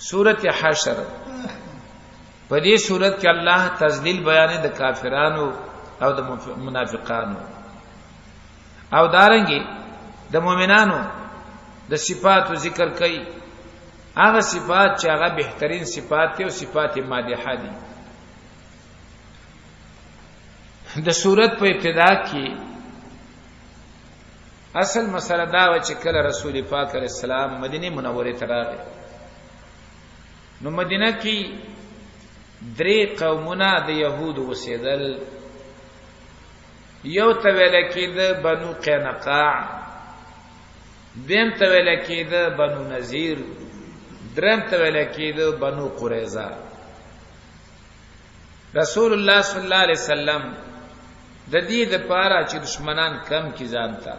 سورۃ حشر په دې سورۃ کې الله تذلیل بیان د کافرانو او د منافقانو او دارنګي د مؤمنانو د صفاتو ذکر کوي. هغه صفات چې هغه بهترین صفات دي او صفات مادحه دي. د سورۃ په ابتدا کې اصل مسله دا و چې کله رسول پاک علیه السلام مدینه منوره ته راغی نو مدینه کې درې قومونه د يهودو وسیدل. یو ته ویل کېده بنو قینقاع، دیم ته ویل کېده بنو نذیر، درم ته ویل کېده بنو قریظه. رسول الله صلی الله علیه وسلم د دې د پاره چې دشمنان کم کی ځانته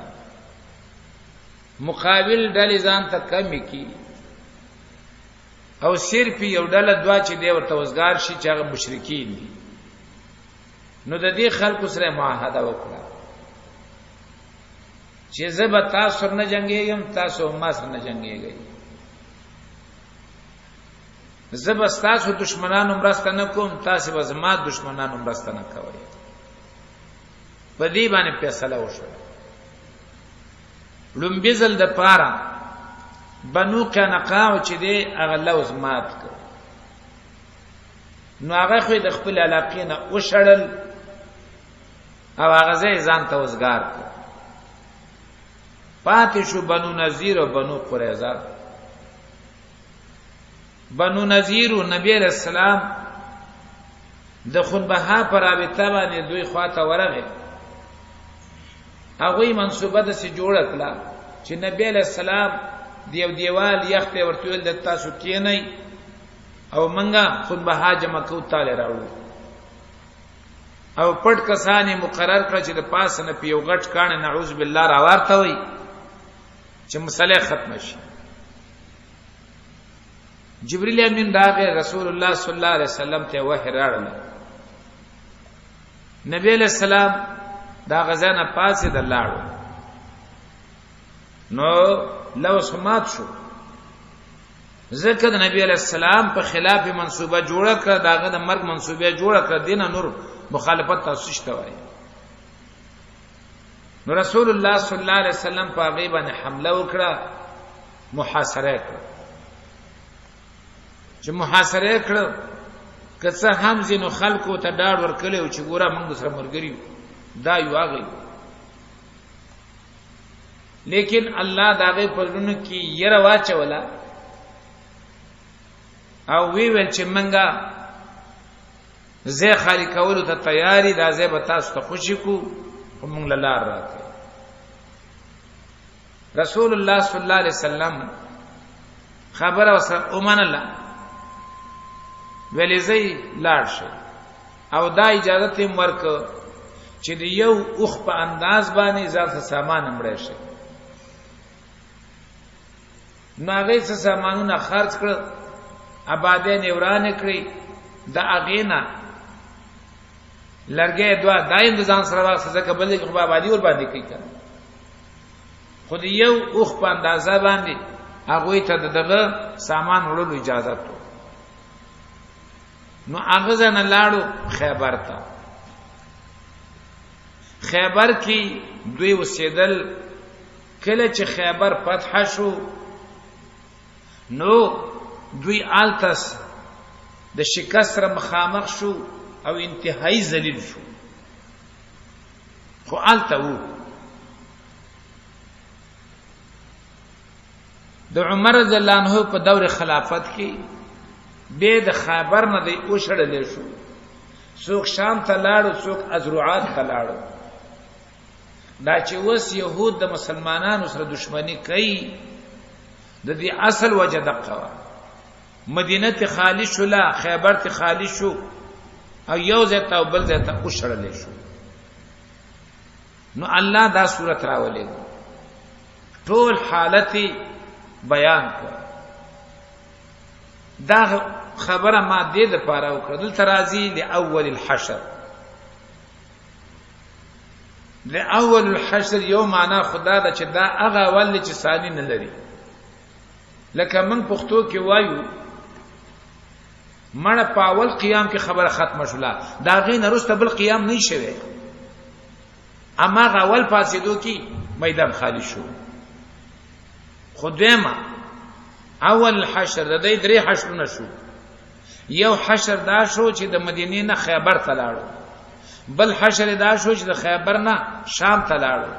مقابل ډلې ځانته کم کی او صرف یو ډله دوا چې دی ورته وزګار شي چې هغه مشرکین دي، نو د دې خلکو سره معاهده وکړه چې زه به تاسو نه جنگيږم، تاسو ما سره نه جنگيږئ، زه به تاسو دشمنانو مرسته نه کوم، تاسو به زما دشمنانو مرسته نه کوئ. په دې باندې فیصله وشوه. لومبي ځل د پاره بنو قینقاع چې دی هغه لوز مات کړ، نو هغه خو د خپل علاقې نه وشړل او هغه ځان ته وزګار کړ. پاتې شو بنو نذیر او بنو قریظه. بنو نذیر او نبی علیہ السلام د خنبها پر رابطه باندې دوی خواته ورغه. هغه منسوبه د سي جوړ کړه چې نبی علیہ السلام دیوال یخته ورته ول د تاسو کینای او منګه خنبها جمع کو تعالی راوړو او پټ کسانی مقرر کړ چې د پاس نه پیو غټ کانه نعوذ بالله راوارته وي چې مسله ختم شي. جبرئیل امین راغی رسول الله صلی الله علیه وسلم ته وحی راړل. نبی علیہ السلام دا غزانه پاسه د لاړو نو لو سمات شو، ځکه د نبی علیہ السلام په خلاف منسوبه جوړه کړه، داغه د مرګ منسوبه جوړه کړه، دینه نور مخالفت تاسو شته وای. نو رسول الله صلی الله علیه وسلم په غیبه حمله وکړه، محاصره کړه. چې محاصره کړه کڅه هم زینو خلکو ته ډاډ ورکړي او چې ګوره موږ سره مرګري دا یو هغه، لیکن الله داغه پرونو کې یره واچولا او وی ول چې منګه زه خالی کولو ته تیاری دا زه به تاسو ته خوشی کو موږ لار راکې. رسول الله صلی الله علیه وسلم خبره وسره اومن الله ویلې زئی لاړ شي او دا اجازه تیم ورک چې یو اوخ په انداز باندې ځکه سامان امړې شي. ناغې څه سامانونه خرج کړ، آبادې نیوران کړې، د اغینا لرګې دوا دایم د ځان سره واسه ځکه بلې خو آبادی ور باندې کوي کنه. خو یو اوخ په اندازه باندې هغه ته دغه سامان وړلو اجازه ته. نو هغه ځنه لاړو خیبر ته. خیبر کې دوی وسیدل. کله چې خیبر فتح شو نو دوی آلتس د شکست سره مخامخ شو او انتهایی ذلیل شو. خو آلته وو د عمر رضی الله عنه په دور خلافت کې به د خیبر نه دی او شړل شو. څوک شام ته لاړو، څوک ازروعات ته لاړو. دا چې وس يهود د مسلمانانو سره دشمنی کوي د دې اصل وجه دقه مدینه ته خالی شو، لا خیبر ته خالی شو او یو ځای ته بل ځای ته وشړل شو. نو الله دا صورت راولې ټول حالت بیان کړ. دا خبره ما دې د پاره وکړل ترازی لاول الحشر. لاول الحشر یو معنا خدا دا چې دا هغه ول چې ثاني نه لري. لکه من پښتو کې وایو مړه پاول قیام کې خبره ختمه شوله دا غین رسته بل قیام نه شوه اما اول فاسدو کې میدان خالی شو خدایما اول حشر د دې درې حشرونه شو یو حشر دا شو چې د مدینې نه خیبر ته لاړو بل حشر دا شو چې د خیبر نه شام ته لاړو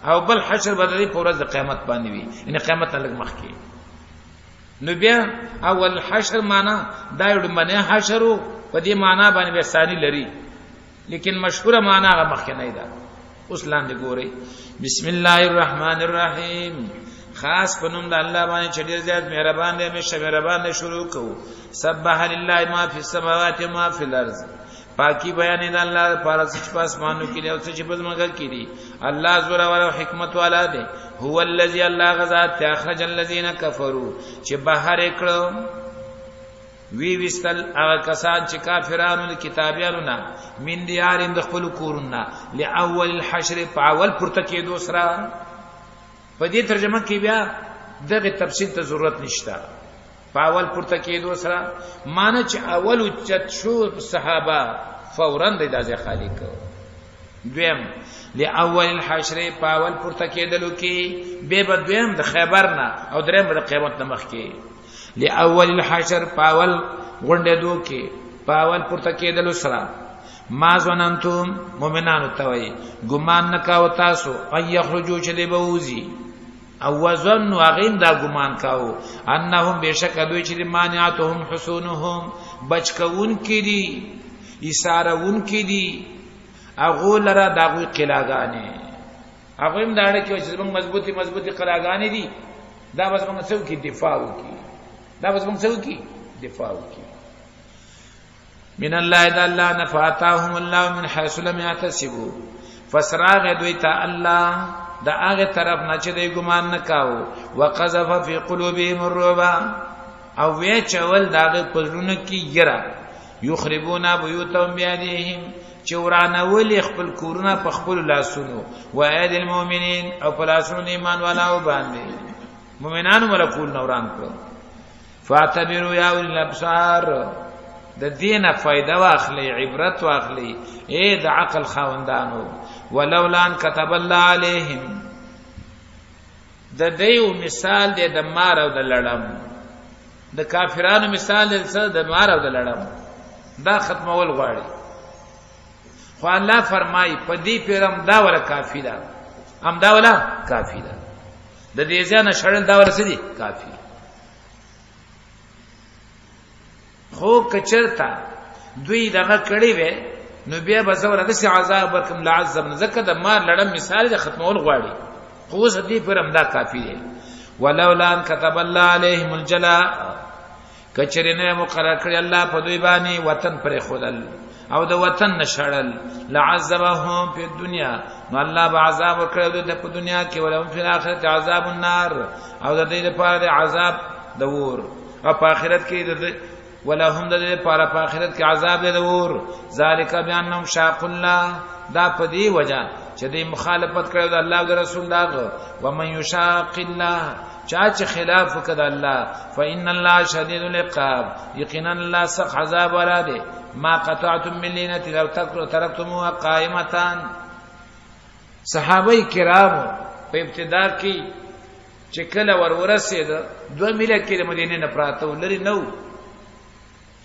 او بل حشر بدلی په ورځ د قیامت باندې وي ان قیامت لږ مخکې نو بیا اول حشر معنا دا یو باندې حشرو په دې معنا باندې به ثاني لري لیکن مشهوره معنا هغه مخکې نه ده اوس لاندې ګورئ بسم الله الرحمن الرحیم خاص پنوم د الله باندې چې ډیر زیات مهربان دی همیشه مهربان دی شروع کوو سبح لله ما فی السماوات و ما فی الارض پاکی بیان د الله لپاره چې په اسمانو کې دی او چې په ځمکه کې دی الله زوره او حکمت والا دی هو الذی الله غزاد اخرج الذین کفروا چې بهر کړو وی وستل هغه کسان چې کافرانو د کتابیانو نه من دیارین د خپل کورونه لاول الحشر فاول پورته کېدو سره په دې ترجمه کې بیا دغه تفصیل ته ضرورت نشته پاول پورته کېدو سره معنی چې اول چت شو صحابه فورا د دازه خالق دویم لاول الحشر پاول پورته کېدلو کې به بدویم د خیبر نه او دریم د قیامت نه مخ کې لاول الحشر پاول غونډېدو کې پاول پورته کېدلو سره ما ظننتم مؤمنانو ته وي ګمان نکاو تاسو اي يخرجوا چې دی بوزي او وزن واغیم دا ګمان کاو انهم بشک دوی چې مانعتهم حسونهم بچکون کړي اشارهون کړي اغه لرا داوی قلاګانې هغه هم دا اړه کې چې مضبوطی قلاګانې دي دا بس موږ څو کې دفاع وکي دا بس موږ څو کې دفاع وکي من الله اذا الله نفعتهم الله من حيث لم يحتسبوا فسراغ دوی ته الله دا هغه طرف نه چې دوی ګمان نکاو وقذف في قلوبهم الرعب او وی چول داغه پزړونه کې یرا یخربون بيوتهم بيديهم چورانه ولي خپل کورونه په خپل لاسونو و ايد المؤمنين او په لاسونو ایمان والاو باندې مؤمنانو ولکول نوران کړو فاعتبروا يا اولي الابصار د دینه فائدہ واخلي عبرت واخلي اے د عقل خاوندانو ولولا ان كتب الله عليهم د دیو مثال د مار او د لړم د کافرانو مثال د مار او د لړم دا ختمول غواړي خو الله فرمای په دې پیرم دا ولا کافی ده ام دا ولا کافی ده د دې ځنه شړل دا ولا سدي کافی خو کچرتا دوی دغه کړي وې نو بیا به زور د عذاب ورکم لعذب زکه د مار لړم مثال د ختمول غواړي خو سدي پرم دا کافی دی ولولا ان كتب الله عليهم الجلاء کچرینه مقرر کړی الله په دوی باندې وطن پر خودل او د وطن نشړل لعذبهم فی الدنيا نو الله به عذاب ورکړي د په دنیا کې ولهم فی الاخرت عذاب النار او د دې لپاره د عذاب د ور او په آخرت کې د ولهم د دې لپاره په آخرت کې عذاب د ور ذالک بیانهم شاق الله دا په دې وجہ چې د مخالفت کړو د الله او د رسول داغه ومن یشاق الله چا چې خلاف وکړ الله فإن الله شدید العقاب یقینا الله سخت عذاب ولاده ما قطعتم من لینه لو ترکتموها قائمه صحابه کرام په ابتدا کې چې کله ورسید 2 میله کې د مدینه نه پراته ولري نو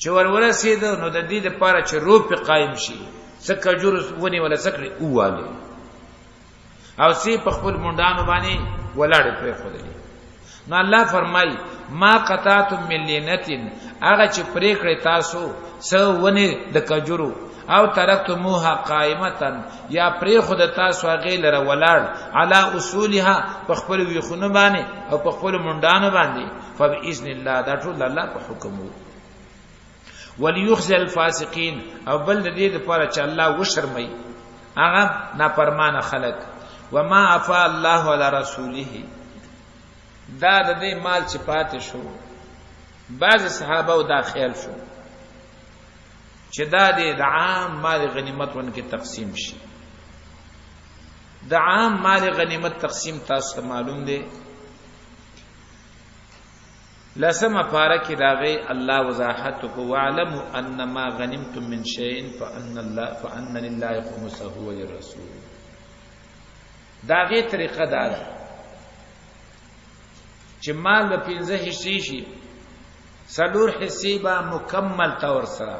چې ورسید نو د دې لپاره چې روپ قائم شي سکه جور ونی ولا سکړي اواله او سی په خپل مونډانو باندې ولاړ پرې خدای نو الله فرمای ما قطعتم من لینتن هغه چې پرې کړی تاسو سو ونی د کجورو او ترکتموها قائمه یا پرې خود تاسو هغه لره ولاړ علی اصولها په خپل ویخونه باندې او په خپل مونډانو باندې فباذن الله دا ټول الله په حکم وو وليخزي الفاسقين او بل دې لپاره چې الله وشرمي هغه نافرمانه خلق وما عفا الله على رسوله دا د دې مال چې پاتې شو بعض صحابه او دا خیال شو چې دا د عام مال غنیمت ونکه تقسیم شي د عام مال غنیمت تقسیم تاسو معلوم دی لسمه پاره کې داغه الله وضاحت کو وعلموا انما غنمتم من شيء فان لله خمسه وللرسول. داغه طریقه دا چې مال په 15 حصے شي، سلور حصے به مکمل طور سره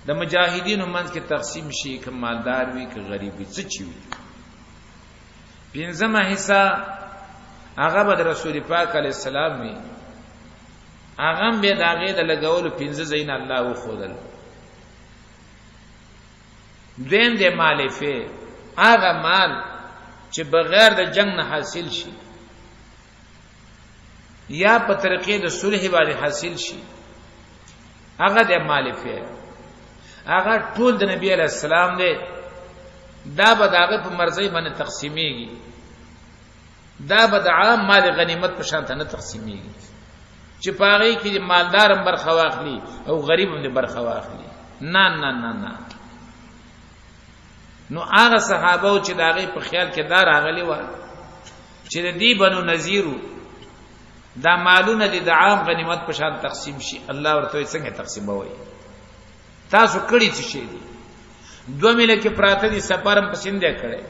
د مجاهدینو منځ کې تقسیم شي، که مالدار وي که غریب وي څه چی وي. 15 حصہ هغه به رسول پاک علیه السلام وي، هغه به داغه د لګولو 15 زین الله وخدل. دین د مالفه هغه مال چې بغیر د جنگ نه حاصل شي یا په طریقې د صلح باندې حاصل شي، هغه د مالفه هغه ټول د نبی علیہ السلام دی. دا به داغه په مرزي باندې تقسیمیږي، دا به د عام مال غنیمت په شان نه تقسیمیږي چې پاره کې مالدارم برخه واخلي او غریبم دې برخه واخلي. نه نه نه نه. نو هغه صحابه چې داغه په خیال کې دار راغلي و چې د دې بنو نذیرو دا مالونه دي د عام غنیمت په شان تقسیم شي، الله ورته څنګه تقسیموي؟ تاسو کړي څه شي دي؟ 2 میله کې پراته دي، سفرم پسندې کړي،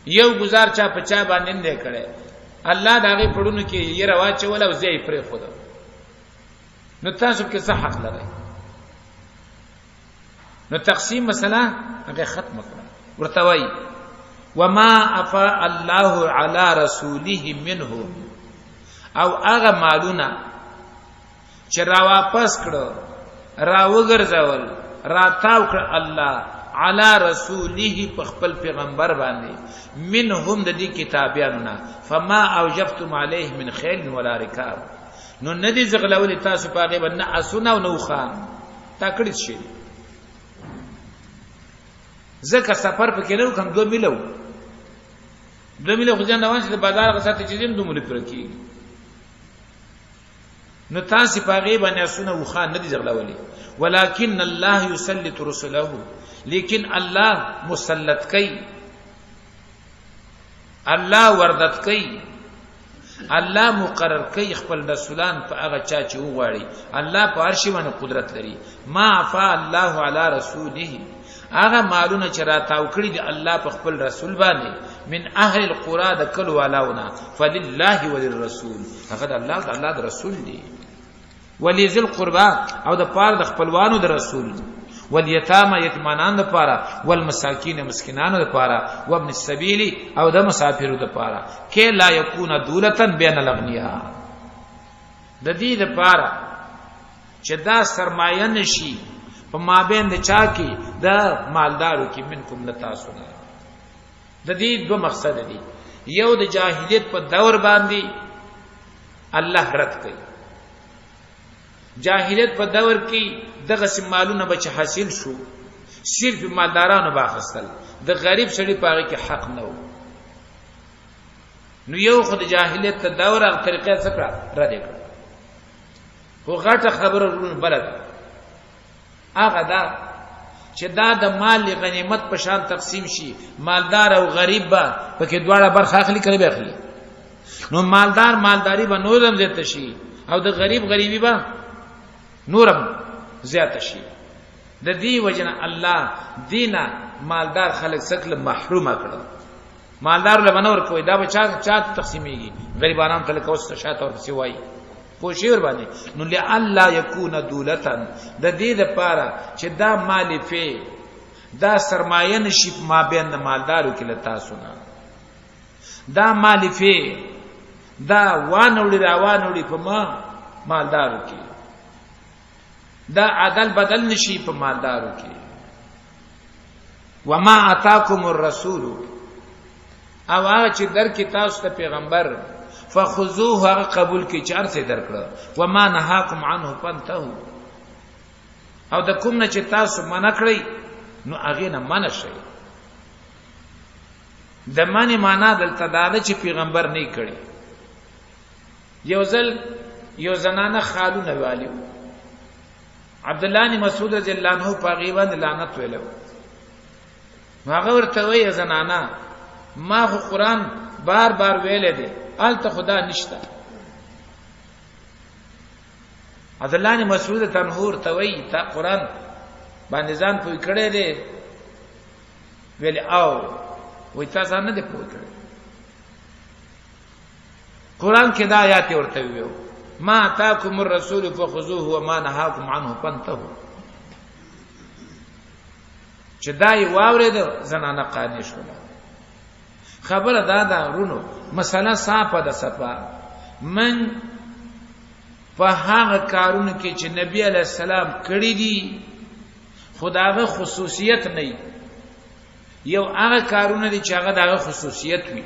یو گزار چا پچا باندې نه کړي، الله داغه پړونو کې یې رواچ ولا او زی پرې خود. نو تاسو کې څه حق لرئ؟ نو تقسیم مسله هغه ختم کړه. ورته وای وما افاء الله على رسوله منه، او هغه مالونه چې را واپس کړو، را وګرځول، را تاو کړ الله علی رسوله په خپل پیغمبر باندې، منهم د دې کتابیانو، فما اوجفتم علیه من خیل ولا رکاب، نو ندی زغلول تاسو پاغه باندې اسونه او نوخان تاکړی شي. زکه سفر پکې نو کوم 2 میله خو ځان روان شي د بازار غساته چې زم دومره پر کېږي، نو تاسو پاغه باندې اسونه وخان ندی زغلولي. ولكن الله يسلط رسله، لیکن الله مسلط کوي، الله وردت کوي، الله مقرر کوي خپل رسولان په هغه چا چې وغواړي. الله په هر شي باندې قدرت لري. ما افا الله علی رسوله، هغه مالونه چې راتاو کړی دي الله په خپل رسول باندې، من اهل القرى د کلو والاونه، فلله وللرسول، هغه د الله د رسول دی. ولذل قربا، او د پاره د خپلوانو د رسول، والیتامى یتیمانان د پاره، والمساکین مسکینانو د پاره، وابن السبیل او د مسافرو د پاره، کې لا یکون دولتن بین الاغنیاء، د دې د پاره چې دا سرمایه نشي په مابین د چا کې د مالدارو کې منکم لتاسو نه. د دې 2 مقصد دي، یو د جاهلیت په دور باندې الله رد کوي. جاهلیت په دور کې دغه سمالونه بچ حاصل شو، صرف مالدارانو باخستل، د غریب سړي پاره کې حق نه و. نو یو خو د جاهلیت ته دور هغه طریقې څخه را دي کړ. خو غټه خبره ورونه بلد هغه دا چې دا د مال غنیمت په شان تقسیم شي، مالدار او غریب به پکې دواړه برخه اخلي کړي به اخلي. نو مالدار مالداری به نورم زیات شي، او د غریب غریبی به نورم زیات شي. د دې وجنه الله دینا مالدار خلک څخه محروم کړو. مالدار له منور کوي دا به چا تقسیمېږي، غریبانو ته له کوسته شاته ورسي وای پوښي ور باندې. نو لالا یکون دولتن، د دې لپاره چې دا مالفه دا سرمایه نشي ما بین د مالدارو کې لتا سنا، دا مالفه دا وانوړي راوانوړي په مالدارو کې، دا عدل بدل نشي په مالدارو کې. وما اتاکم الرسول، او هغه چې در کې تاسو ته پیغمبر، فخذوه هغه قبول کی چار سے درکړه. وما نهاکم عنه فانتهوا، او د کوم نه چې تاسو منع کړی نو هغه نه منع شئ. د معنی معنا دلته دا چې پیغمبر نه کړی. یو ځل یو زنانه خالونه والیو، عبد الله بن مسعود رضی الله عنه په غیبت لعنت ویلو. هغه ورته وی زنانه ما خو قرآن بار بار ویل دي، آلته خدا نشته، عبد الله بن مسعود تنهور توي تا قران باندې ځان پوي کړي دي ویل او وې تاسو نه دي پوي کړي قران کې دا آیات ورته ویو ما اتاکم الرسول فخذوه وما نهاکم عنه فانتهوا چې دای واورید زنانه قانې شول خبره دا ورونو مسله صافه ده صفه من په هغه کارونه کې چې نبی علی السلام کړی دي خداغه خصوصیت نه یو هغه کارونه دي چې هغه دغه خصوصیت وي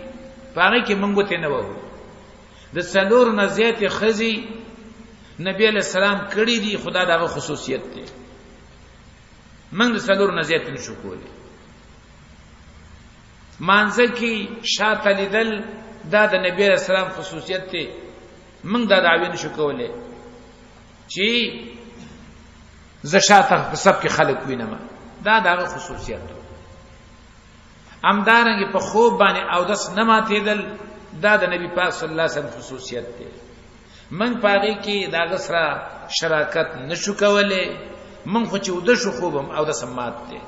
هغه کې مونږ ته نه وو د څلور نه زیات خزي نبی علی السلام کړی دي خدا دغه خصوصیت دی مونږ د څلور نه زیات نشو کولی مانځه کې شاته لیدل دا د نبی علی السلام خصوصیت دی مونږ دا دعوی نشو کولای چې زشاته په سب کې خلق وینم دا دغه خصوصیت دی امدارنګ په خوب باندې او داس نه ماتېدل دا د نبی پاک صلی الله علیه وسلم خصوصیت دی من پاره کې دا غسرہ شراکت نشو کولای من خو چې ود شو خوبم او د سمات دی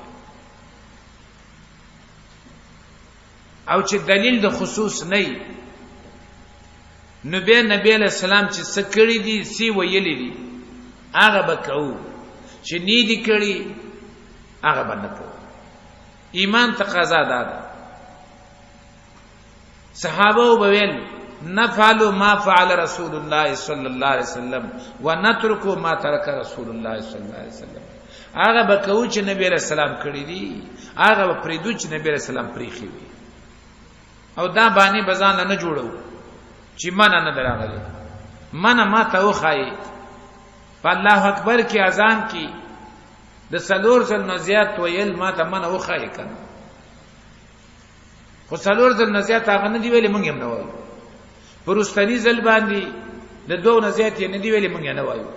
او چې دلیل د خصوص نه نبی علیہ السلام چې سکړی دي سی ویلی دي هغه بکاو چې نی دي کړی هغه باندې ایمان تقاضا ده صحابه وبویل نفعل ما فعل رسول الله صلی الله علیه وسلم ونترك ما ترك رسول الله صلی الله علیه وسلم هغه بکاو چې نبی علیہ السلام کړی دي هغه پریدو چې نبی علیہ السلام پریخي وي او دا باندې بزان نه جوړو چې معنا نه دراغله معنا ما ته وخای په الله اکبر کې اذان کې د سلور ځل نزيات ویل ما ته معنا وخای کنه خو سلور ځل نزيات هغه نه دی ویلې مونږ هم نه وایو پرستنی ځل باندې د دوه نزيات نه دی ویلې مونږ نه وایو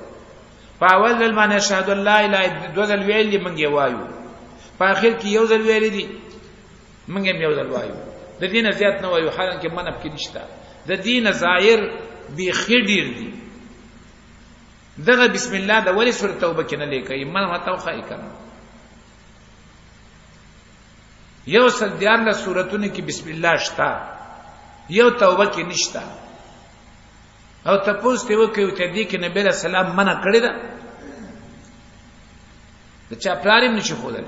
په اول ځل باندې شهادت الله الا دوه ځل ویلې مونږ وایو په اخر کې یو ځل ویلې دي مونږ هم یو ځل وایو د دین زیات نه وایو حالانکه منب کې نشته د دین ظاهر به خډیر دي دغه بسم الله د ولی سورۃ توبه کې نه لیکي من متو خای کنه یو سل دیار له سوراتونه کې بسم الله شتا یو توبه کې نشتا او تاسو ته وکړو ته دې کې نبی رسول الله منع کړی دا د چا پلاریم نشي خولل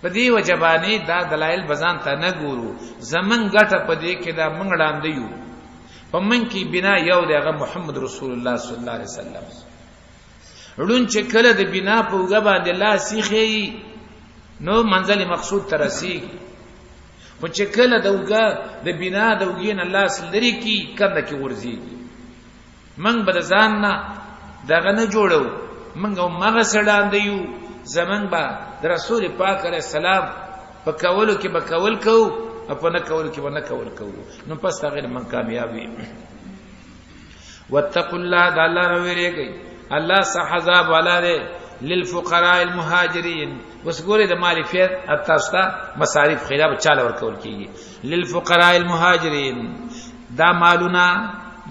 په دې وجبانی دا دلایل بزان ته نه ګورو زمن غټه په دې کې دا منګ وړاندې یو په من کې بنا یو دغه محمد رسول الله صلی الله علیه وسلم ړون چې کله د بنا په وګ باندې الله سیخي نو منزل مقصود ترسي خو چې کله د وګ د بنا د وګین الله سلري کی کنده کې ورزي من به ځان نه دغه نه جوړو منګو مغه سړاندې یو زمن با د رسول پاک علیہ السلام په کولو کې به کول کو او په نه کولو کې به نه کول کو نو پس هغه من کامیابی واتقوا الله د الله رويږي الله صحذاب والا دے للفقراء المهاجرين وسګوري د مالفیت اتاستا مصارف خلاف چاله ور کول کیږي للفقراء المهاجرين دا مالونه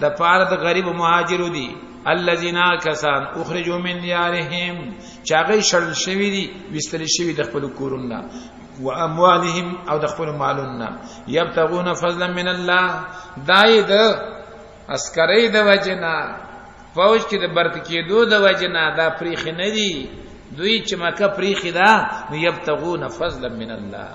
د پاره د غریب مهاجرو دي الذين كسان اخرجوا من ديارهم چاغي شړل شوی دي وستل شوی د خپل کورونه و اموالهم او د خپل مالونه يبتغون فضلا من الله دای د عسکرې د وجنا فوج کې د برت کېدو د وجنا دا پریخ نه دي دوی چې مکه پریخ دا نو يبتغون فضلا من الله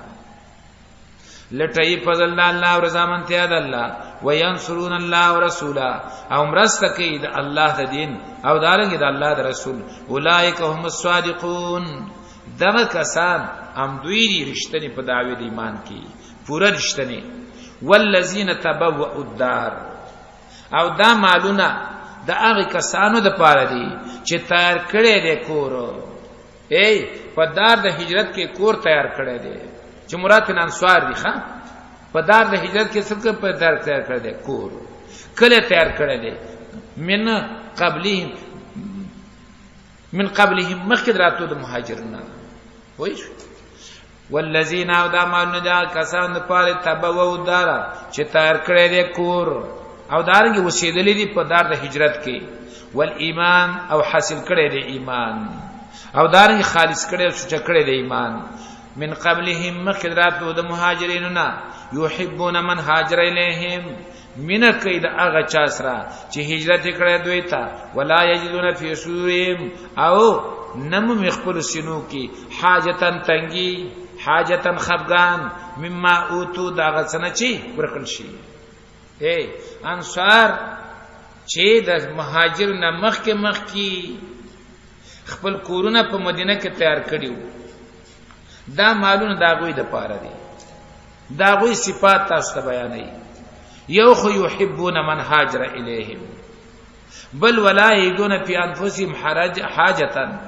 لټای فضل الله او رضامندتیا د الله وینصرون الله ورسوله او مرسته کوي د الله د دین او دارنګ د الله د رسول اولئک هم الصادقون دغه کسان هم دوی رښتینی په دعوی د ایمان کې پورا رښتینی والذین تبوؤوا الدار او دا مالونه د هغه کسانو د پاره دي چې تیار کړي دي کور په دار د هجرت کې کور تیار کړي دي چې مراد انصار دي ښا په دار د هجرت کې څوک په دار تیار کړي دي کور کله تیار کړي دي من قبلهم مخکې راتو د مهاجرنا وایي والذین او دا مالونه دا کسان د پاره تبوؤا الدار چې تیار کړي دي کور او دارنګ وسیدلې دي په دار د هجرت کې ول ایمان او حاصل کړي دي ایمان او دارنګ خالص کړي او سوچ کړي دي ایمان من قبلهم مخدرات د مهاجریننا یحبون من هاجر الیهم من کید اغه چا سره چې هجرت کړي دوی ته ولا یجدون فی صدورهم او نم مخبل سینو کی حاجتن تنگی حاجتن خفغان مما اوتو دا غسنه چی ورکل شي اے انصار چې د مهاجر نمخ کې مخ کی خپل کورونه په مدینه کې تیار کړیو دا مالونه دا غوي د پاره دي دا غوي صفات تاسو ته بیانې یو خو یحبون من هاجر الیهم بل ولا یجدون فی انفسهم حاجتن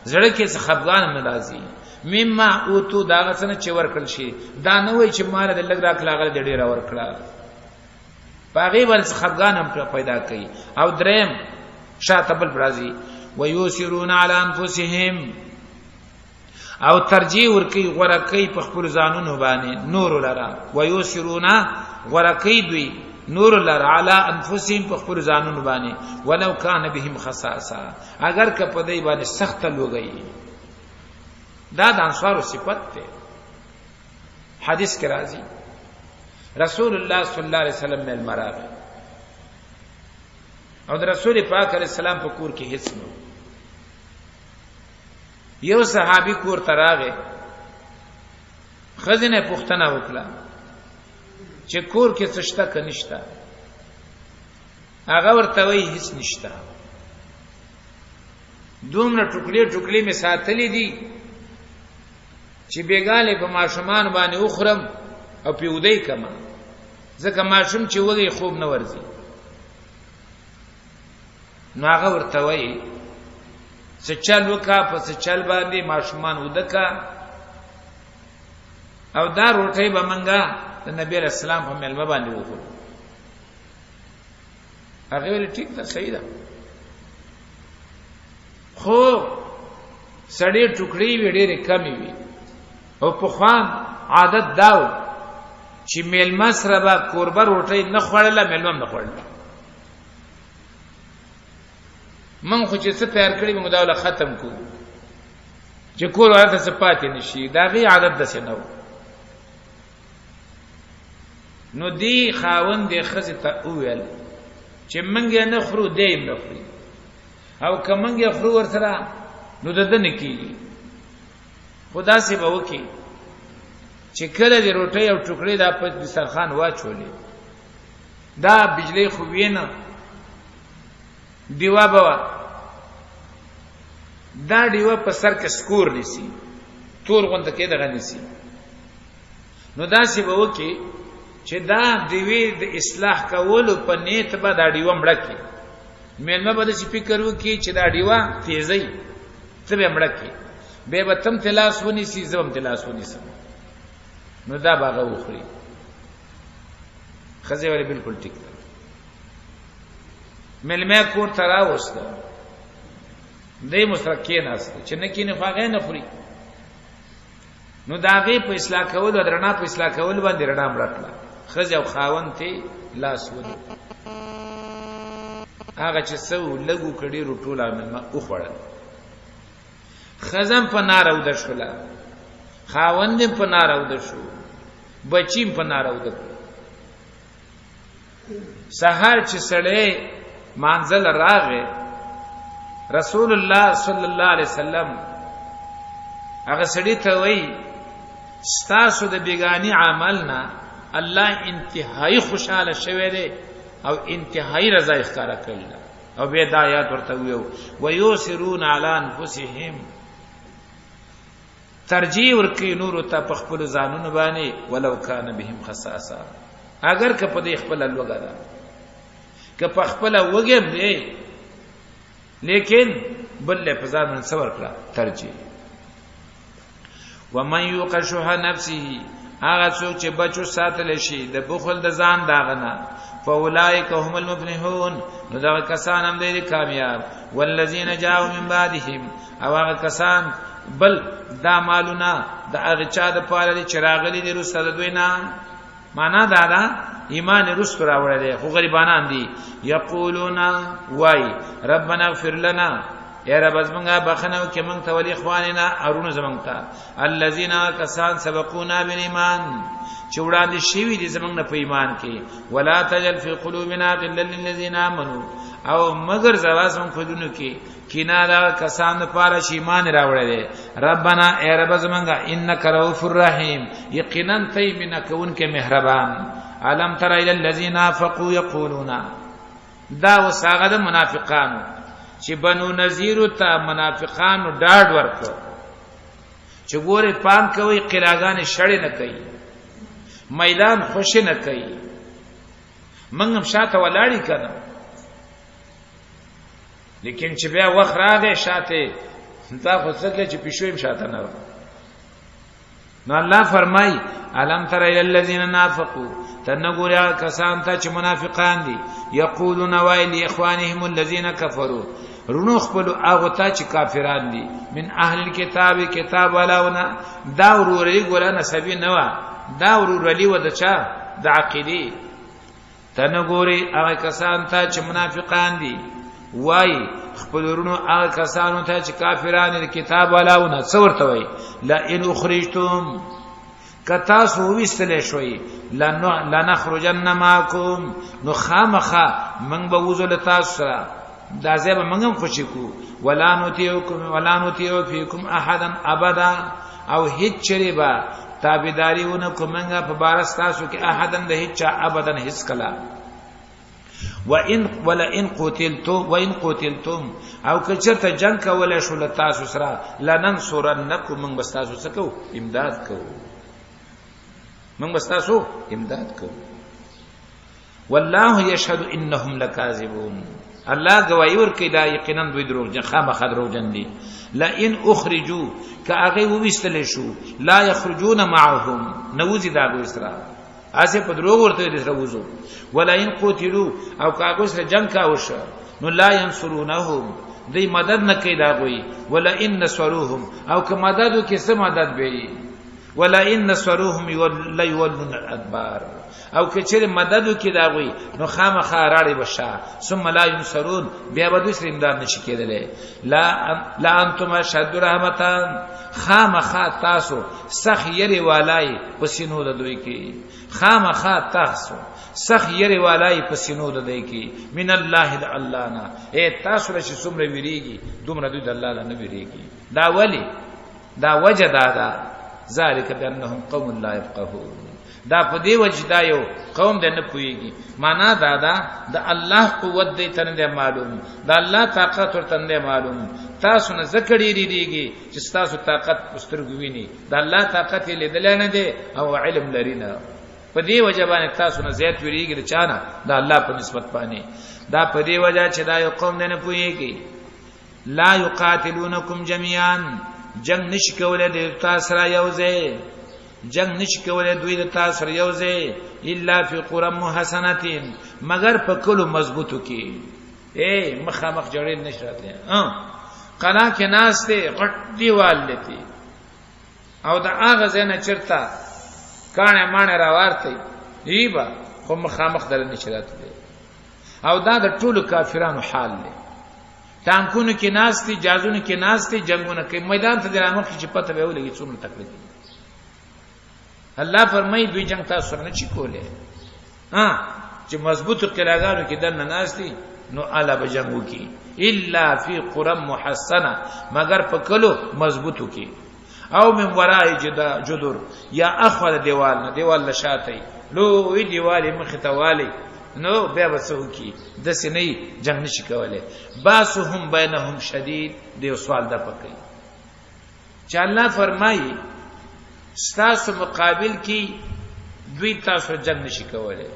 زړه کې څه خفغان ناراضي مما اوتو دا غسنه چې ورکل شي دا نه وای چې مال د لګ راکلاغله د ډیر ورکړه باغی ول څه خفغان هم پیدا کوي او دریم شاته بل برازي ويوسرون على انفسهم او ترجیح ورکی غرقی په خپل ځانونو باندې نور لرا ويوسرون غرقی دوی نور لرا علی انفسهم په خپل ځانونو باندې ولو کان بهم خصاصه اگر که په دای باندې سخت لوګي دا د انصار صفت ده حدیث کې راځي رسول الله صلی الله علیه وسلم مل مراغ او د رسول پاک علیه السلام په کور کې هیڅ نو یو صحابي کور تراغه خزینه پختنه وکړه چې کور کې څه شته کنيشته هغه ورته وی هیڅ نشته دومره ټوکلي می ساتلې دي چې بیګاله په ماشومان باندې اخرم او پیودای کما ځکه ماشوم چې وږي خوب نه ورځي نو هغه ورته وی چې چل وکا پس چل باندې ماشومان ودکا او دا روټي به منګه د نبی رسول الله په ملما باندې وکړو هغه ویل ټیک ده صحیح ده خو سړی ټوکړي وړي کمی وي او په خوان عادت داو چې ملما سره به قربه روټي نه خوړله ملما نه خوړله من خو چې څه تیار کړی به مداوله ختم کو چې کول ورته څه پاتې نشي دا غي عادت ده نو نو دی خاوند د خزه ته ویل چې منګه نه خرو دیم نه خوري او کمنګه خرو ورسره نو ددن کی خدا سي به وکي چې کله د روټي او ټوکړې د په دسترخوان واچولې دا بجلی خو وینه دیوا بوا دا دیوا په سر کې سکور نسی تور غونډه کې دغه نسی نو دا سی به وکي چې دا دیوی د اصلاح کولو په نیت به دا دیوا مړکی مېلمه به د فکر وکي چې دا دیوا تیزی څه به مړکی به به تم تلاس ونی سی زم تلاس ونی سم نو دا باغه وخري خزه ولی بالکل ټیک ده ملمه کور تراوسته دې مسرکین است چې نه کینه فاغه نه خوري نو داغه په اصلاح کول او درنا په اصلاح کول باندې رڼا مړتله خزه او خاون ته لاس ودی هغه چې سو لګو کړي روټولا ملما او خړل خزم په نارو د شولا خاوند په نارو د شو بچیم په نارو د سحر چې سړې منزل راغه رسول الله صلی الله علیه وسلم هغه سړی ته وای ستاسو د بیگانی عملنا الله انتهایی خوشاله شوه دی او انتهایی رضا ښکارا کړل او به د آیات ورته ویو ويوسرون علی انفسهم ترجیح ورکی نور ته په خپل ځانونه باندې ولو کان بهم خصاصه اگر که په دې خپل لوګا ده که په خپل وګم دی لیکن بل له فزا من صبر کړه ترجیح ومن یوقشح نفسه هغه څوک چې بچو ساتل شي د بخل د ځان داغنه فاولائک هم المفلحون نو دا کسان هم دي کامیاب والذین جاءوا من بعدهم او هغه کسان بل دا مالونه د هغه چا د پاره دي چراغلی دي رسول دوی نه معنا دا ایمان رستو راوړل دي خو غریبانان دي یقولون وای ربنا اغفر لنا یا رب زمنګه بخنو کې مونږ ته ولي اخواننا ارونه زمنګ ته الذين كسان سبقونا بالایمان چې وړاندې شوی دي زمنګ په ایمان کې ولا تجل في قلوبنا غلا للذين امنوا او مگر زواز مونږ په دونو کې کینا دا کسان لپاره چې ایمان راوړل دي ربنا ای رب زمنګه انک رؤوف الرحیم یقینا طیبنا کون کې مهربان علم تر الى الذين نافقوا يقولون دا وساغه د منافقانو چې بنو نذیر ته منافقانو ډاډ ورکړ چې ګوره پام کوي قلاګان شړې نه کوي میدان خوش نه کوي منګم شاته ولاړی کړه لیکن چې بیا وخت راغی شاته دا خو څنګه چې پښویم شاته نه نو الله فرمای علم تر الى الذين نافقوا تنغوریا کسان ته چې منافقان دي یقولون وایل اخوانهم الذين كفروا رونو خپل هغه ته چې کافران دي من اهل الكتاب کتاب ولاونه دا وروري ګورانه سبي نوا دا وروري و د چا د عقيدي تنغوري هغه کسان ته چې منافقان دي وای خپل رونو هغه کسانو ته چې کافران دي کتاب ولاونه څورته وای لا ان اخرجتم کتا سو وستل شوي لنخرجن معكم نو خامخه من به وزل تاسو سره دا زه به منګم خوشی کو ولا نطيعكم فيكم احدا ابدا او هیڅ چری با تابعداریونه کومنګه په بارس تاسو کې احدن د هیڅ ابدا هیڅ کلا وان قتلتم او کچته جنگ کولای شو له تاسو سره لننصرنکم من بس تاسو سکو امداد کو من بس تاسو امداد کو والله يشهد انهم لكاذبون الله گواہی ورکړي دا یقینا دوی دروغ خامخ دروغ جن دي لا ان اخرجوا کاغه وبستل شو لا يخرجون معهم نوزي دا ګوسرا اسه په دروغ ورته دي سره وزو ولا ان قتلوا او کاغه سره جنگ کا وشه نو لا ينصرونهم دی مدد نه کوي دا غوي ولا ان نصروهم او که مددو کې څه مدد به ولا ان نصروهم لا يولون الادبار او کچره مددو کې دا غوي نو خامخا راړي بشا ثم لا ينصرون بیا به دوی سره امداد نشي کېدل لا انتم شد رحمتان خامخا تاسو سخ يري والای پسینو د دوی کې خامخا تاسو سخ يري والای پسینو د دوی کې من الله د الله نه اے تاسو چې څومره ویریږي دومره دوی د الله نه ویریږي دا ولی دا وجدا ذالک بانهم قوم لا يفقهون دا په دی وجدا یو قوم د نه پويږي معنا دا د الله قوت دې تنه معلوم دا الله طاقت ورته نه معلوم تاسو نه زکړی ریږي چې تاسو طاقت پسترګو ویني دا الله طاقت لیدل نه دی او علم لري نه په دی وجبانه تاسو نه زیات ویریږي د چانه دا الله په نسبت باندې دا په دی وجه چې دا یو قوم نه پويږي لا یقاتلونکم جميعا جنگ نش کوله د تاسو را یوځه جنگ نش کوله دوی د تاسو را یوځه الا فی قرى محسنه مگر په کلو مضبوطو کې اے مخامخ جوړل نشراته قنا کې ناس ته غټ دیوال لتی او دا هغه زنه چرتا کانه مانه را ورته ایبا خو مخامخ در نشراته او دا د ټولو کافرانو حال دی تانکونو کې ناس دي جازونو کې ناس دي جنگونه کې میدان ته درامخ چې پته به ولګي څومره تکلیف الله فرمایي دوی جنگ تاسو نه چی کوله چې مضبوط قلاګانو کې دنه ناس دي نو اعلی بجنگو کې الا فی قرى محسنه مگر په کلو مضبوطو کې او من ورای جدر یا اخوال دیوال نه دیوال لشاته لو وی دیوال مخ ته والی نو بیا وسو کی د سینې جنگ نشي کوله باسهم بینهم شدید دی سوال د پکې چې الله فرمایي ستاسو مقابل کی دوی تاسو جنگ نشي کوله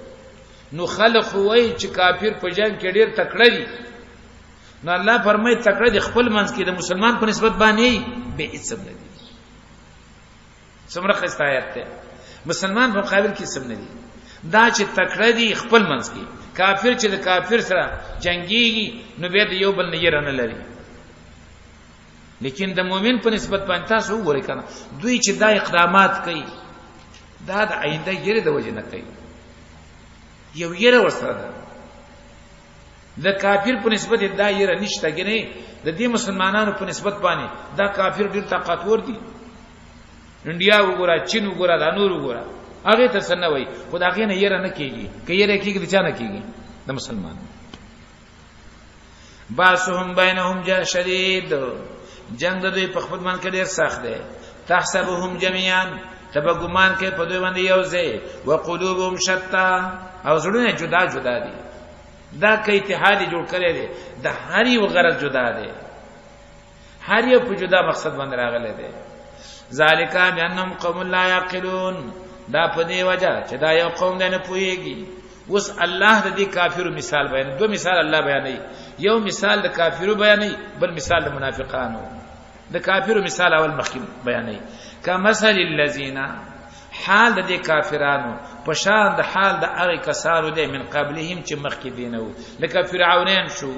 نو خلق وای چې کافر په جنگ کې ډیر تکړه دي نو الله فرمایي تکړه دي خپل منځ کې د مسلمان په نسبت باندې به اسم نه دي څومره خسته آیت ده مسلمان په مقابل کې اسم نه دي دا چې تکړه دي خپل منځ کې کافر چې د کافر سره جنگيږي نو به د یو بل نه يرنه لري لیکن د مؤمن په نسبت باندې تاسو وګورئ کنه دوی چې دا اقدامات کوي دا د آینده یره د وجه نه کوي یو یره ورسره ده د کافر په نسبت دا یره نشته ګنې د دې مسلمانانو په نسبت باندې دا کافر ډیر طاقتور دي انډیا وګوره چین وګوره دا نور وګوره هغه ته سنوي خدای هغه نه یره نه کیږي کيره کیږي د چا نه کیږي د مسلمان باسهم بینهم شدید جنگ دوی په خپل من کې ډیر سخت دی تحسبهم جميعا تبګمان کې په دوی باندې یو ځای وقلوبهم شتا او زړونه جدا جدا دي دا کې اتحاد جوړ کړي دي د هر یو غرض جدا دي هر یو په جدا مقصد باندې راغلي دي ذالک بانهم قوم لا يعقلون دا په دې وجہ چې دا یو قوم نه پوهیږي اوس الله د دې کافرو مثال بیان دو مثال الله بیانوي یو مثال د کافرو بیانوي بل مثال د منافقانو د کافرو مثال اول مخکې بیانوي کمثل الذين حال د دې کافرانو په شان د حال د هغه کسانو دی من قبلهم چې مخکې دینو لکه فرعونین شو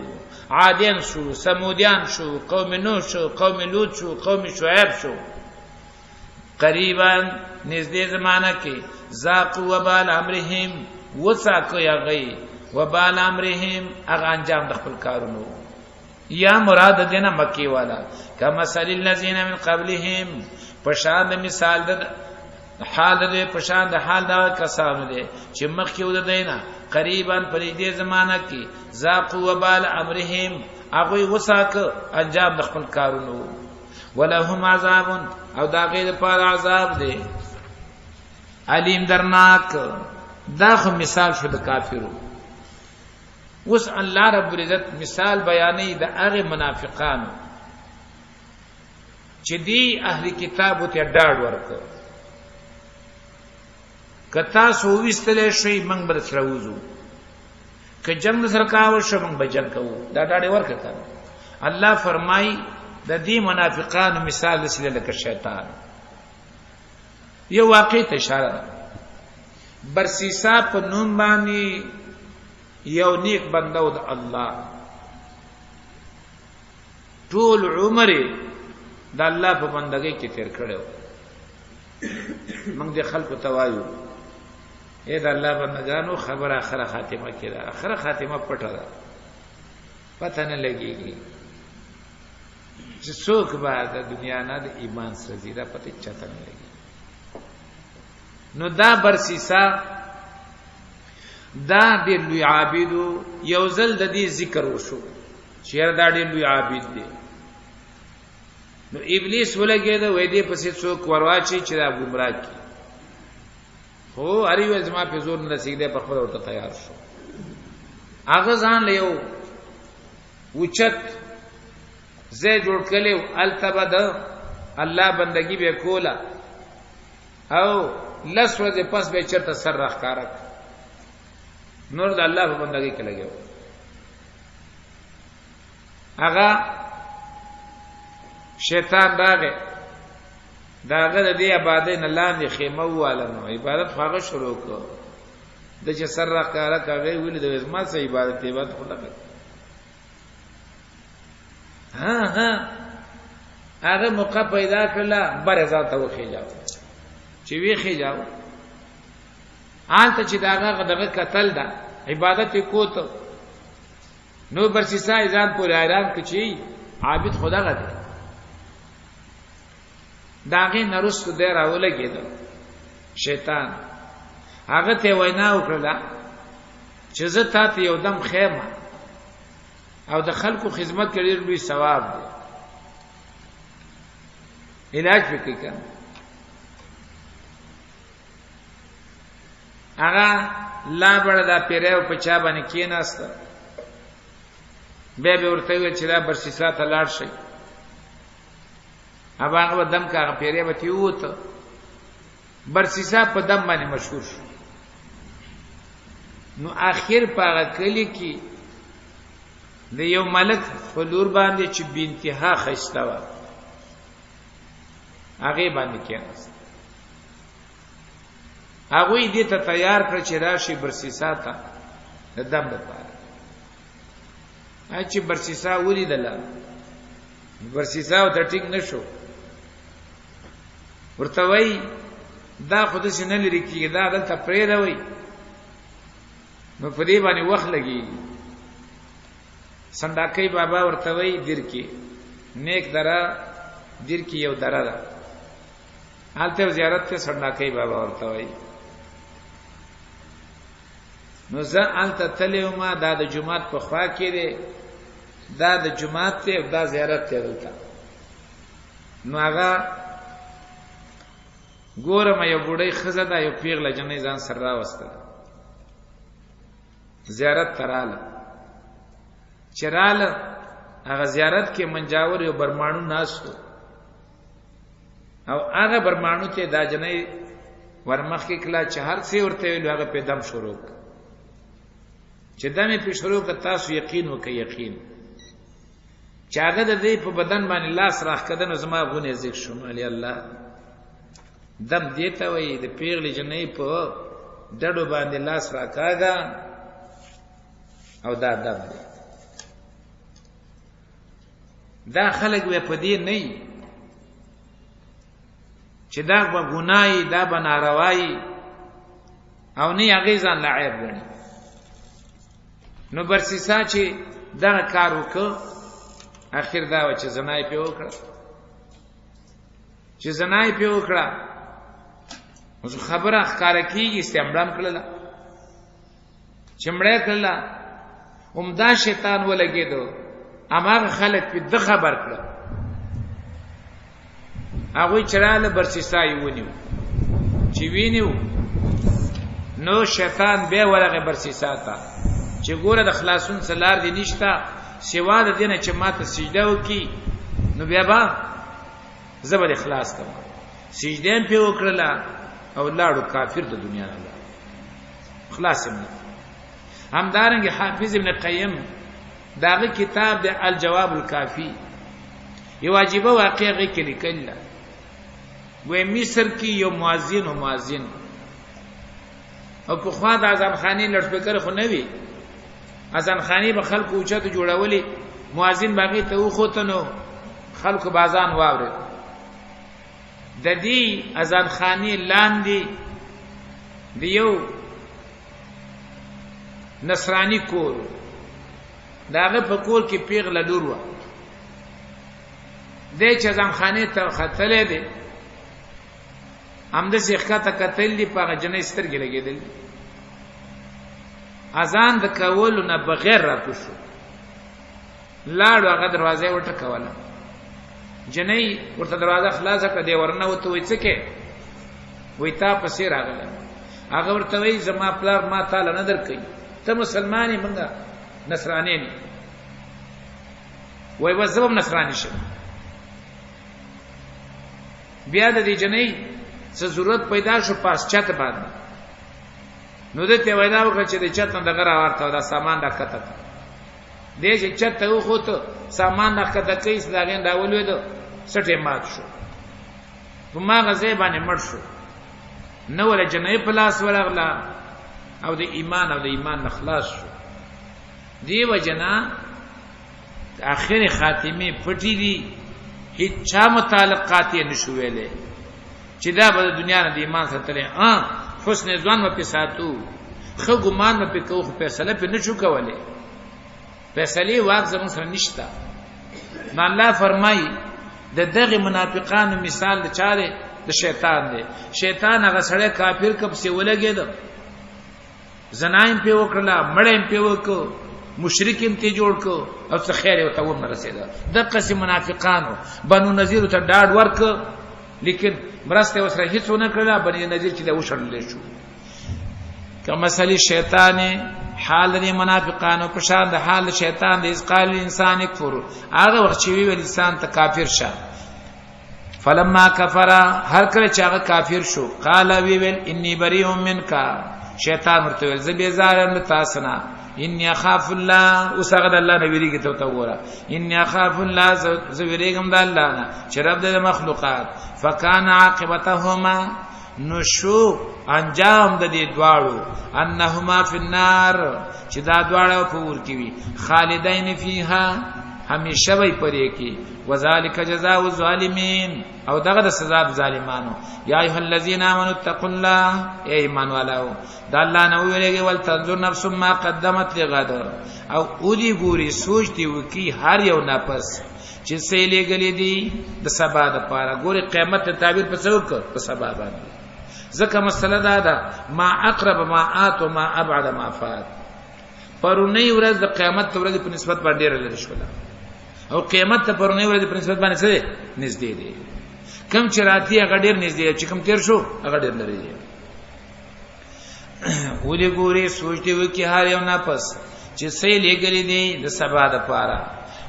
عادین شو سمودیان شو قوم نوح شو قوم لوط شو قوم شعیب شو قریبا نزدې زمانہ کې ذاقوا وبال امرهم وساکو یا غي وبال امرهم اغه انجام د خپل کارونو یا مراد دینه مکی والا کما مثل الذين من قبلهم پشان مثال د حال د پشان د حال دا کسانو دي چې مخکې ود دینه قریبا په دې زمانہ کې ذاقوا وبال امرهم اغه وساکو انجام د خپل کارونو ولهم عذاب او دا غیر پر عذاب دی علیم درناک دا خو مثال شو د کافرو اوس الله رب العزت مثال بیانې د هغه منافقانو چې دی اهل کتاب ته ډاډ ورکړ کتا سو وستلې شي موږ بل سره وځو که جنگ سره کاوه شو موږ به جنگ کوو دا ډاډ ورکړ الله فرمای د دې منافقانو مثال لسله لکه شیطان یو واقع ته اشاره ده برسیسا په نوم باندې یو نیک بنده د الله ټول عمر د الله په بندګۍ کې تیر کړو موږ د خلکو توایو اے د الله بندگانو خبر اخره خاتمه کې ده اخره خاتمه پټه ده پته نه لګيږي چې څوک به د دنیا نه د ایمان سره زیاده پته چاته نه لګي نو دا برسیسا دا ډېر لوی عابد یو ځل د دې ذکر وشو چې دا ډېر لوی عابد دی نو ابلیس ولګید وې دې پسې څوک ورواچي چې دا ګمراه کی هو اړیو زما په زور نه رسیدې په خپل ورته تیار شو هغه ځان له یو وچت زه جوړ کړو التبد الله بندگی به کولا او لس ورځې پس به چرته سر راخارک نور د الله په بندگی کې لګیو هغه شیطان راغی داغه د دې عبادت نه لاندې خیمه واله نو عبادت هغه شروع کړ د چې سر راخارک هغه ویل د زما سه عبادت خدا کوي ها هغه موقع پیدا کړل بر ذات وخی جاو چې ویخی جاو آنته چې داغه قتل دا عبادت کوته نو برسیسا ځان پورې حیران کچی عابد خدا غته داغه نرست دی راولګید شیطان هغه ته وینا وکړه چې زه تاسو یو دم خیمه او د خلکو خدمت کړي لوی ثواب دی علاج وکړي کنه هغه لا بڑ دا پیرو په چا باندې کېناست به ورته وی چې دا برسیسا ته لاړ شي هغه دم کا پیرې به تیوت برسیسا په دم باندې مشهور شو نو اخر په کلی کې د یو ملک فلور باندې چې بنتها خسته و هغه باندې کېناست هغه دې ته تیار کړ چې راشي برسیسا ته د دم لپاره چې برسیسا ولیدل برسیسا ته ټینګ نشو ورته وای دا خود څه نه لري کیږي دا دلته پرې دا وي نو په دې باندې وخت لګي سنداکي بابا ورته وي دیر کې نیک درا دیر کې یو درا ده حالته زیارت ته سنداکي بابا ورته وي نو زه انت تلو ما دا د جمعات په خوا کې دی دا د جمعات ته دا زیارت ته دلته نو هغه ګورم یو بډای خزه دا یو پیغله جنې ځان سره راوسته زیارت تراله چراله هغه زیارت کې منجاور یو برمانو ناشته او هغه برمانو ته دا جنې ورمخ کې کلا چهار سي ورته ویل هغه په دم شروع چې دمه په شروع ک تاسو یقین وکي یقین چاغه د دې په بدن باندې لاس راخ کدن زما غونه ذکر شوم علی الله دم دیتا وای د پیغلی جنې په ډډو باندې لاس راکاګا او دا دم دی دا خلق و په دې نه چې دا به ګناي دا به ناروایی او نه هغه ځان لعیب غني نو برسیسا چې دا کار وکړ اخر دا و چې زنای په وکړه چې زنای په وکړه اوس خبره ښکارا کیږي استعمال کړل چمړې کړل عمدا شیطان ولګیدو اماغه خلک په د خبر کړ هغه چراله برسیسای ونیو چې وینیو نو شیطان به ورغه برسیسا تا چې ګوره د خلاصون سلار دی نشتا سیوا د دینه چې ماته سجده وکي نو بیا با زبر اخلاص کړه سجده په وکړه او لاړو کافر د دنیا نه خلاص نه همدارنګ حافظ ابن قیم داغه کتاب د الجواب الکافی یو واجب واقعه کې لیکل و مصر کې یو مؤذن او مؤذن او په خوا د اذان خانی لړسپیکر خو نه وی اذان خانی به خلکو اوچته جوړولې مؤذن باغی ته وختنو خلکو بازان واوري د دې اذان خانی لاندې دیو نصرانی کور داغه په کور کې پیغله لور و د چې اذان خانی ته خطلې دي امده شیخ ته قتل دی په جنې سترګې لګېدل اذان د کولو نه بغیر راکوشو لاړو هغه دروازه ورته کوله جنې ورته دروازه خلاصه کړه دی ورنه وته وای څه کې وای تا پسې راغله هغه ورته وای زما پلار ما تعالی نه درکې ته مسلمانې منګه نصرانی نه وای وځم نصرانی شم بیا د دې جنې څه ضرورت پیدا شو پاس چت باندې نو دته وینا وکړه چې د چت نه دغه راورته دا سامان راکته دې چې چت ته وخته سامان راکته کیس داګین راولې دو سټه مات شو په ما غزه باندې مړ شو نو ول جنې پلاس ورغلا او د ایمان نخلاص شو دی وجنا اخر خاتمه پټی دی هیڅ چا متعلقات یې نشو ویلې چې دا به د دنیا نه د ایمان سره تلې حسن ځوان په ساتو خو ګمان په کوو خو فیصله په نشو کولې فیصله واک زمون سره نشتا نو الله فرمایي د دغه منافقانو مثال د چاره د شیطان دی شیطان هغه سره کافر کب سی ولګید زنایم په وکړه مړیم په وکړه مشرکین ته جوړ کو او څه خیر او ته ونه رسیدا د قسم منافقانو بنو نذیر ته ډاډ ورک لیکن مرسته وسره هیڅ ونه کړه بنی نذیر چې دا وشړل شو کما مثلی شیطان حال د منافقانو په شان د حال شیطان د اسقال انسان کفر هغه وخت چې وی انسان ته کافر شه فلما کفر هر کله چې هغه کافر شو قال وی ویل انی بریء منک شیطان ورته ویل زه بیزارم تاسو نه انی اخاف الله وسغد الله نبی کې ته وګوره انی اخاف الله زویریګم د الله نه چې رب د مخلوقات فکان عاقبتهما نشو انجام د دې دواړو انهما فی النار چې دا دواړه په ور کې وي خالدین فیها همیشه وي پرې کې وذالک جزاء الظالمین او دغه د سزا د ظالمانو یا ایه الذین آمنوا اتقوا الله ای ایمان والو د الله نو ویلېږي ول تنظر نفس ما قدمت لغد او اودي ګوري سوچ دی وکي هر یو نفس چې سې لګلې دي د سبا د پاره ګوري قیامت ته تعبیر په څوک په سبا باندې ځکه مسله دا ده ما اقرب ما ات ما ابعد ما فات پرونی ورځ د قیامت ورځ په نسبت باندې لري شولا او قیامت ته پرونی ورځ په نسبت باندې څه نږدې دي کم چې راتي هغه ډیر نږدې چې کم تیر شو هغه ډیر لري ولې ګوري سوچ دی وکي هر یو نفس چې سې لګلې دي د سبا د پاره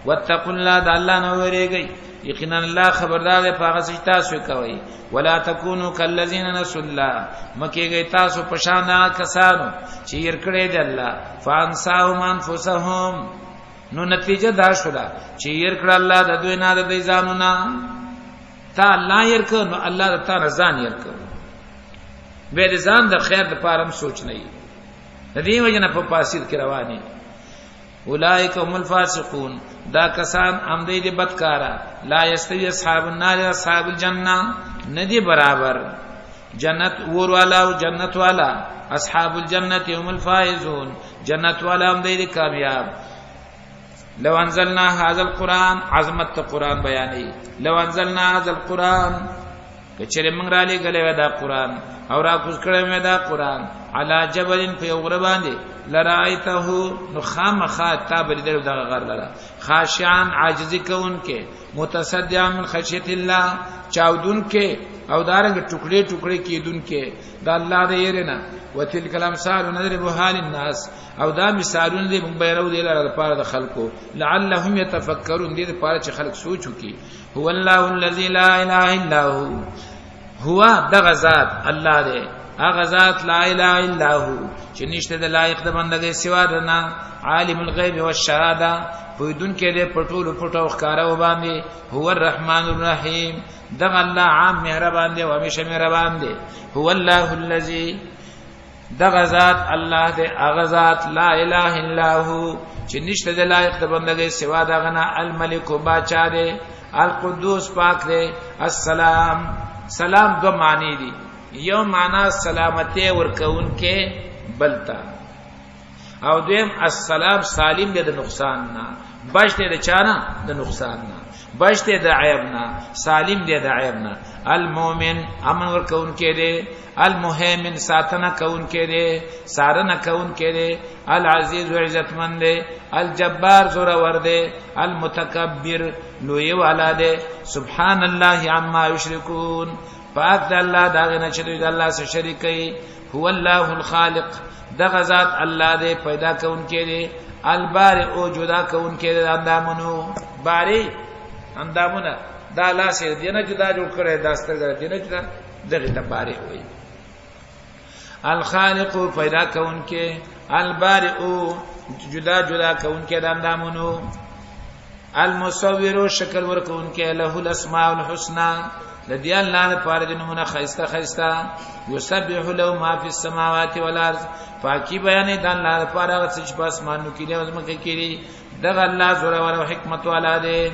واتقوا الله د الله نو ورېږي یقینا الله خبردار دی په هغه څه تاسو کوي ولا تکونو کالذین نسوا الله مکیږي تاسو په شان کسانو چې ير کړې دي الله فانساهم انفسهم نو نتیجه دا شولا چې ير کړ الله د دوی نه د ځانو نه تا الله ير کړ نو الله د تا ځان ير کړ به د ځان د خیر د پاره سوچ نه د دې وجنه په پاسیر کې رواني اولئک هم الفاسقون دا کسان امدی دی بدکارا لا یستوی اصحاب النار اصحاب الجنه ندی برابر جنت ور والا او جنت والا اصحاب الجنه هم الفائزون جنت والا امدی دی کامیاب لو انزلنا هذا القران عظمت القران بیانی لو انزلنا هذا القران کچره موږ را لګلې دا قران او را کوز کړه مې دا قران علا جبل په غره باندې لرایته نو خامخا تابر دل دغه غر لره خاشعان عاجزی کون کې متصدعا من خشیت الله چاودون کې او دارنګ ټوکړي ټوکړي کېدون کې دا الله دې يرنا وتلک الامثال نضربها للناس او دا مثالونه دې مونږ بیرو دې لپاره د خلکو لعلهم يتفکرون دې لپاره چې خلک سوچ وکي هو الله الذي لا اله الا هو دغه ذات الله دې هغه ذات لا اله الا هو چې نشته د لایق د بندګۍ سوا نه عالم الغیب والشهاده پویدون کې دې پټول پټو ښکارا و باندې هو الرحمن الرحیم دغه الله عام مهربان دی او همیشه مهربان دی هو الله الذي دغه ذات الله دې هغه ذات لا اله الا هو چې نشته د لایق د بندګۍ سوا دغه نه الملک باچا دی القدوس پاک دی السلام سلام دو معنی دي یو معنا سلامتی ورکون کې بلتا او دویم السلام سالم دی د نقصان نه بچته د چانه د نقصان نه بچته د عیب نه سالم دی د عیب نه المؤمن امن ورکون کې دی المهیمن ساتنه کون کې دی سارنه کون کې دی العزیز عزتمن دی الجبار زور ور دی المتکبر لوی والا دی سبحان الله عما یشرکون پاک د الله داغه نه چې د الله سره شریک کوي هو الله الخالق دغه ذات الله دې پیدا کون کې دی البارئ او جدا کون کې دی اندامونو بارئ اندامونه دا لاسه دینه جدا جوړ کړي داستر دینه جدا دغه ته بارئ وایي الخالق پیدا کون کې البارئ جدا جدا کون کې د اندامونو المصور شکل ور کون کې له الاسماء الحسنى لدی الله لپاره د نمونه خيسته خيسته يسبح له ما في السماوات والارض پاکي بیان د الله لپاره چې په اسمانو کې دی او زمکه کې دی دغه الله زوره او حکمت والا دی